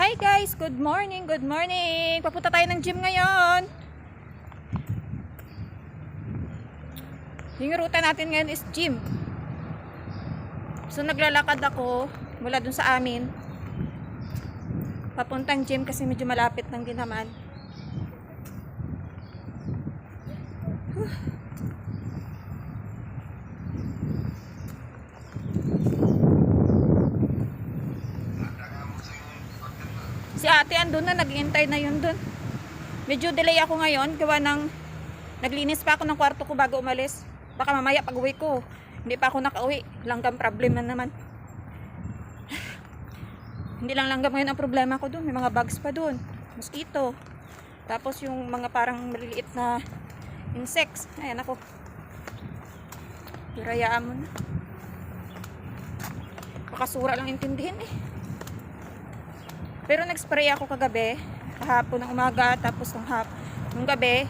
Hi guys, good morning, good morning. Papunta tayo ng gym ngayon. Yung ruta natin ngayon is gym. So naglalakad ako mula dun sa amin papuntang gym kasi medyo malapit lang din naman. Si ate andun na, naghihintay na yun dun. Medyo delay ako ngayon, gawa ng naglinis pa ako ng kwarto ko bago umalis. Baka mamaya pag uwi ko, hindi pa ako nakauwi. Langgam problem na naman. Hindi lang langgam ngayon ang problema ko dun. May mga bugs pa dun. Mosquito. Tapos yung mga parang maliliit na insects. Ayan ako. Hirayaan mo na. Pakasura lang intindihin eh. Pero nag-spray ako kagabi, kahapon ng umaga, tapos ng gabi.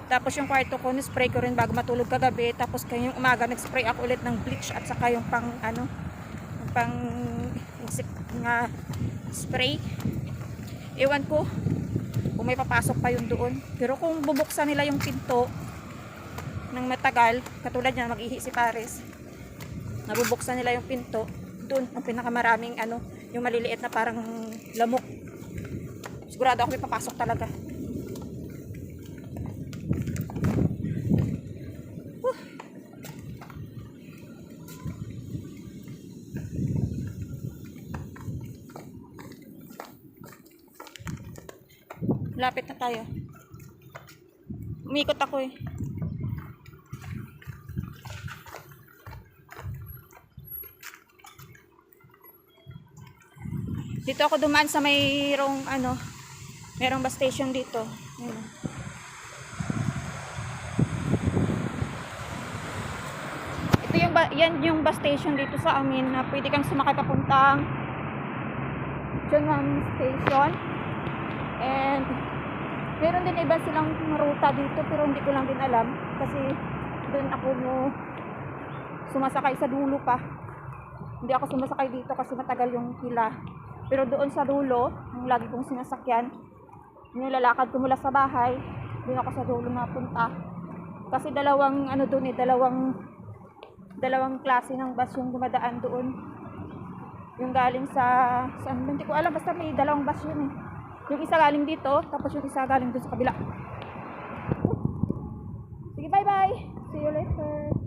Tapos yung kwarto ko, ni-spray ko rin bago matulog kagabi. Tapos kayong umaga, nag-spray ako ulit ng bleach at saka yung pang insect nga spray. Ewan ko kung may papasok pa yun doon. Pero kung bubuksan nila yung pinto ng matagal, katulad niya, mag-ihi si Paris, nabubuksan nila yung pinto, doon ang pinakamaraming yung maliliit na parang lamok. Sigurado ako may papasok talaga. Lapit na tayo. Umikot ako eh. Dito ako dumaan sa mayroong merong bus station dito. Ayan. Ito yan yung bus station dito sa amin na pwede kang sumakay papuntang Jungnam Station. And meron din iba silang ruta dito pero hindi ko lang din alam kasi doon ako sumasakay sa dulo pa. Hindi ako sumasakay dito kasi matagal yung pila. Pero doon sa dulo, yung lagi kong sinasakyan, yung lalakad ko mula sa bahay, doon ako sa dulo napunta. Kasi dalawang dalawang klase ng bus yung dumadaan doon. Yung galing sa hindi ko alam, basta may dalawang bus yun eh. Yung isa galing dito, tapos yung isa galing doon sa kabila. Sige, bye-bye! See you later!